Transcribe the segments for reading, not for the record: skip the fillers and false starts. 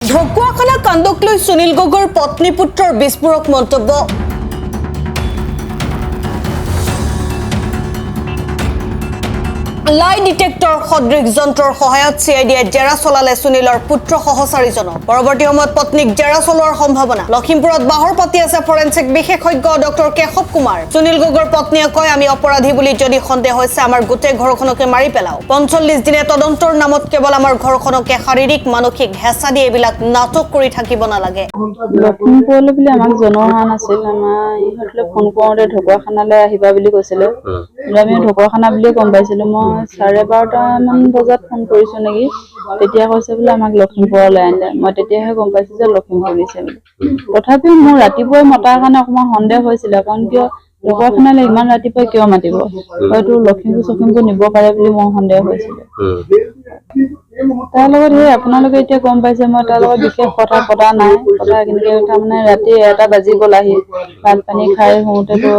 ঢকুৱাখানা কাণ্ডক লৈ সুনীল গগৈৰ পত্নী পুত্ৰৰ বিস্ফোৰক মন্তব্য। লাই ডিটেক্টৰ সদৃশ যন্ত্ৰৰ সহায়ত চিআইডিয়ে জেৰা চলালে সুনীলৰ পুত্ৰ সহচাৰীজনক। পৰৱৰ্তী সময়ত পত্নীক জেৰা চলোৱাৰ সম্ভাৱনা। লখিমপুৰত বাহৰ পাতি আছে ফৰেনচিক বিশেষজ্ঞ ডক্টৰ কেশৱ কুমাৰ। সুনীল গগৈৰ পত্নীয়ে কয়, আমি অপৰাধী বুলি যদি সন্দেহ হৈছে আমাৰ গোটেই ঘৰখনকে মাৰি পেলাও। 45 দিনে তদন্তৰ নামত কেৱল আমাৰ ঘৰখনকে শাৰীৰিক মানসিক হেঁচা দি এইবিলাক নাটক কৰি থাকিব নালাগে। লখিমপুৰলৈ বুলি আমাক জনোৱা হোৱা নাছিল। আমাৰ ইহঁতলৈ ফোন কৰোঁতে ঢকুৱাখানালৈ আহিবা বুলি কৈছিলে। আমি ঢকুৱাখানা বুলিয়ে গম পাইছিলোঁ। মই 12:30মান বজাত ফোন কৰিছোঁ নেকি, তেতিয়া কৈছে বোলে আমাক লখিমপুৰলৈ আনিলে। মই তেতিয়াহে গম পাইছোঁ যে লখিমপুৰ নিছে বুলি। তথাপিও মোৰ ৰাতিপুৱাই মতাৰ কাৰণে অকণমান সন্দেহ হৈছিলে, কাৰণ কিয় ঢকুৱাখানালৈ ইমান ৰাতিপুৱাই কিয় মাতিব, হয়তো লখিমপুৰ নিব পাৰে বুলি মোৰ সন্দেহ হৈছিলে। তাৰ লগত সেই আপোনালোকে এতিয়া গম পাইছে, মই তাৰ লগত বিশেষ কথা পতা নাই। কথা কেনেকৈ তাৰমানে ৰাতি 1টা বাজি গ'ল, আহি ভাত পানী খাই শুওঁতেতো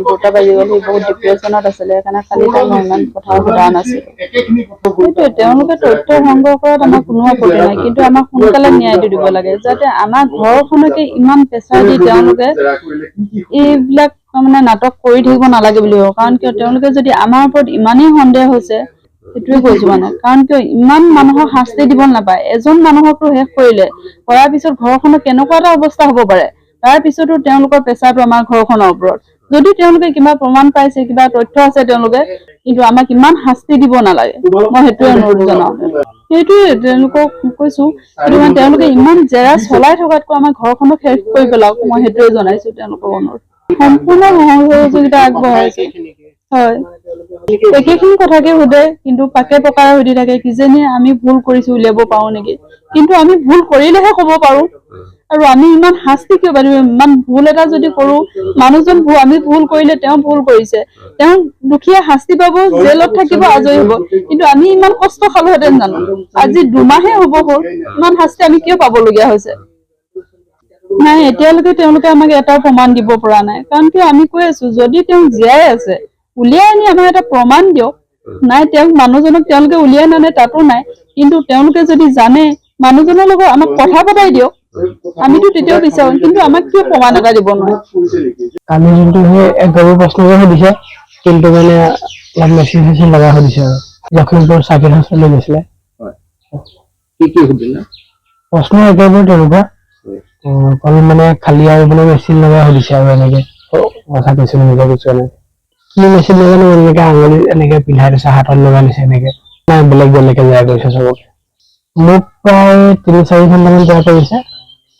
2টা বাজি গ'ল। সি বহুত ডিপ্ৰেশ্যনত আছিলে, সেইকাৰণে খালি তাক মই ইমান কথা সোধা নাছিলোঁ। সেইটোৱে, তেওঁলোকে তথ্য সংগ্ৰহ কৰাত আমাৰ কোনো আপত্তি নাই, কিন্তু আমাক সোনকালে ন্যায়টো দিব লাগে, যাতে আমাৰ ঘৰখনকে ইমান প্ৰেছাৰ দি তেওঁলোকে এইবিলাক তাৰমানে নাটক কৰি থাকিব নালাগে বুলি ভাবোঁ। কাৰণ কিয় তেওঁলোকে যদি আমাৰ ওপৰত ইমানেই সন্দেহ হৈছে, সেইটোৱে কৈছোঁ মানে। কাৰণ কিয় ইমান মানুহক শাস্তি দিব নাপায়। এজন মানুহকতো শেষ কৰিলে, কৰাৰ পিছত ঘৰখনৰ কেনেকুৱা এটা অৱস্থা হ'ব পাৰে। তাৰ পিছতো তেওঁলোকৰ প্ৰেছাৰটো আমাৰ ঘৰখনৰ ওপৰত। যদি তেওঁলোকে কিবা প্ৰমাণ পাইছে, কিবা তথ্য আছে তেওঁলোকে, কিন্তু আমাক ইমান শাস্তি দিব নালাগে, মই সেইটোৱে অনুৰোধ জনাওঁ। সেইটোৱে তেওঁলোকক কৈছোঁ, কিন্তু মানে তেওঁলোকে ইমান জেৰা চলাই থকাতকৈ আমাৰ ঘৰখনক শেষ কৰি পেলাওক, মই সেইটোৱে জনাইছোঁ তেওঁলোকক অনুৰোধ। সম্পূৰ্ণ সহযোগিতা আগবঢ়াইছে। হয়, একেখিনি কথাকে সোধে, কিন্তু পাকে পকাৰে সুধি থাকে, কিজানি আমি ভুল কৰিছোঁ উলিয়াব পাৰোঁ নেকি। কিন্তু আমি ভুল কৰিলেহে ক'ব পাৰোঁ, আৰু আমি ইমান শাস্তি কিয় পাৰিম। ইমান ভুল এটা যদি কৰোঁ, মানুহজন আমি ভুল কৰিলে তেওঁ ভুল কৰিছে, তেওঁ দুখীয়া শাস্তি পাব, জেলত থাকিব, আজৰি হ'ব। কিন্তু আমি ইমান কষ্ট খালোহেঁতেন জানো? আজি 2 মাহে হ'ব হ'ল, ইমান শাস্তি আমি কিয় পাবলগীয়া হৈছে? নাই, এতিয়ালৈকে তেওঁলোকে আমাক এটা প্ৰমাণ দিব পৰা নাই। কাৰণ কিয় আমি কৈ আছোঁ, যদি তেওঁ জীয়াই আছে উলিয়াই আনি আমাক এটা প্ৰমাণ দিয়ক। নাই, তেওঁক মানুহজনক তেওঁলোকে উলিয়াই নানে, তাতো নাই। কিন্তু তেওঁলোকে যদি জানে, মানুহজনৰ লগত আমাক কথা পতাই দিয়ক, আমিতো তেতিয়াও বিচাৰোঁ। কিন্তু আমাক কিয় প্ৰমাণ এটা দিব নোৱাৰে? কালি যোনটো সেই একবাৰৰ প্ৰশ্নকে সুধিছে, কিন্তু মানে অলপ মেচিন লগাই সুধিছে আৰু লখিমপুৰ চাৰ্কিট হাউচলৈ গৈছিলে। কি সুধিলে? প্ৰশ্ন একেবাৰে তেনেকুৱা, অকল মানে খালি আৰু মানে মেচিন লগাই সুধিছে আৰু এনেকে কথা কৈছিল এনেকে কিছুমানে। কি মেচিন নাজানো, এনেকে আঙুলি এনেকে পিন্ধাই দিছে, হাতত লগাই দিছে এনেকে। নাই, বেলেগকে জেৰা কৰিছে চবকে। মোক প্ৰায় 3-4 ঘণ্টামান জেৰা কৰিছে।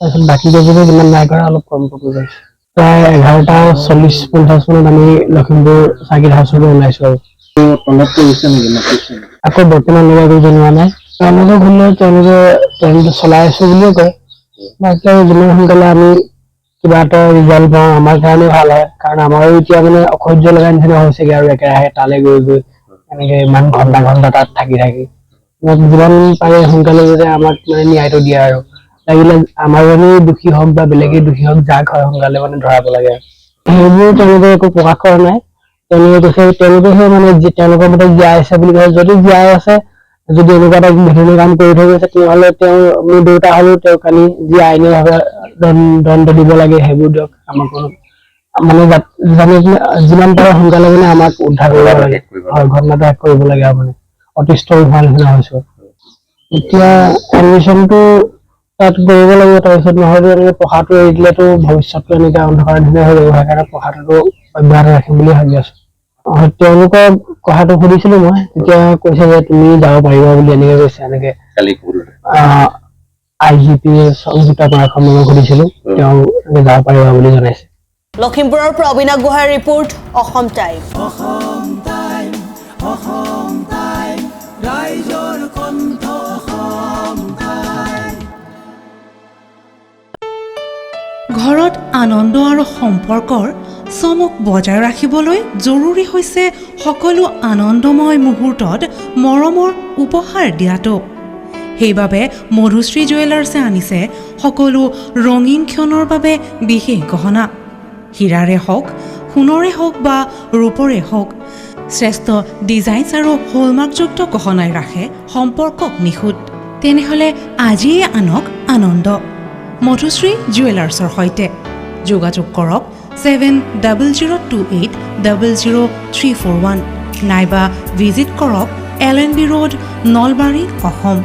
তাৰপিছত বাকী কেইজনে যিমান নাই কৰা, অলপ কম কৰিছে। প্ৰায় 11:40-50 মানত আমি লখিমপুৰ চাৰ্কিট হাউচলৈ ওলাইছো আৰু আকৌ বৰ্তমান লগতো জনোৱা নাই। তেওঁলোকে ঘূৰিলে তেওঁলোকে চলাই আছো বুলিয়ে কয়। বাকী যিমান সোনকালে আমি কিবা এটা ৰিজাল্ট পাওঁ, আমাৰ কাৰণে ভাল হয়। কাৰণ আমাৰো এতিয়া মানে অসহ্য লগা নিচিনা হৈছেগে আৰু একেৰাহে তালৈ গৈ এনেকে ইমান ঘন্টা তাত থাকি যিমান পাৰে সোনকালে যাতে আমাক মানে ন্যায়টো দিয়ে আৰু লাগিলে আমাৰ জনেই দোষী হওক বা বেলেগে দোষী হওক, যাক হয় সোনকালে মানে ধৰাব লাগে। সেইবোৰ তেওঁলোকে একো প্ৰকাশ কৰা নাই। তেওঁলোকেহে মানে তেওঁলোকৰ মতে জীয়াই আছে বুলি কয়। যদি জীয়াই আছে, যদি এনেকুৱা এটা ঘৃণনীয় কাম কৰি থৈ গৈছে, তেতিয়াহ'লে মোৰ দেউতা হ'লেও তেওঁ কালি যি আইনীভাৱে দণ্ড দিব লাগে সেইবোৰ দিয়ক। আমাক মানে যিমান পাৰে সোনকালে মানে আমাক উদ্ধাৰ কৰিব লাগে। হয়, ঘটনাটো শেষ কৰিব লাগে আৰু মানে অতিষ্ঠ হোৱা নিচিনা হৈছো। এতিয়া এডমিশ্যনটো তাত কৰিব লাগিব, তাৰপিছত নহয়তো এনেকে পঢ়াটো এৰি দিলেতো ভৱিষ্যতটো এনেকে অন্ধকাৰ নিচিনা হৈ যাব। সেইকাৰণে পঢ়াটো অব্যাহত ৰাখিম বুলি ভাবি আছো। তেওঁলোকক কথাটো সুধিছিলো মই, তেতিয়া কৈছে যে তুমি যাব পাৰিবা বুলি এনেকে কৈছে। এনেকে IGP সংযুক্তা পৰাশৰ মই সুধিছিলো, তেওঁ যাব পাৰিবা বুলি জনাইছে। লখিমপুৰৰ পৰা অবিনাশ গোহাঁইৰ ৰিপৰ্ট, অসম টাইম। ঘৰত আনন্দ আৰু সম্পৰ্কৰ চমক বজাই ৰাখিবলৈ জৰুৰী হৈছে সকলো আনন্দময় মুহূৰ্তত মৰমৰ উপহাৰ দিয়াটো। সেইবাবে মধুশ্ৰী জুৱেলাৰ্ছে আনিছে সকলো ৰঙীন ক্ষণৰ বাবে বিশেষ গহনা। হীৰাৰে হওক, সোণৰে হওক বা ৰূপৰে হওক, শ্ৰেষ্ঠ ডিজাইনছ আৰু হলমাৰ্কযুক্ত গহনাই ৰাখে সম্পৰ্কক নিখুঁত। তেনেহ'লে আজিয়ে আনক আনন্দ। মধুশ্ৰী জুৱেলাৰ্ছৰ সৈতে যোগাযোগ কৰক 7002800341 নাইবা ভিজিট কৰক LNB ৰোড, নলবাৰী, অসম।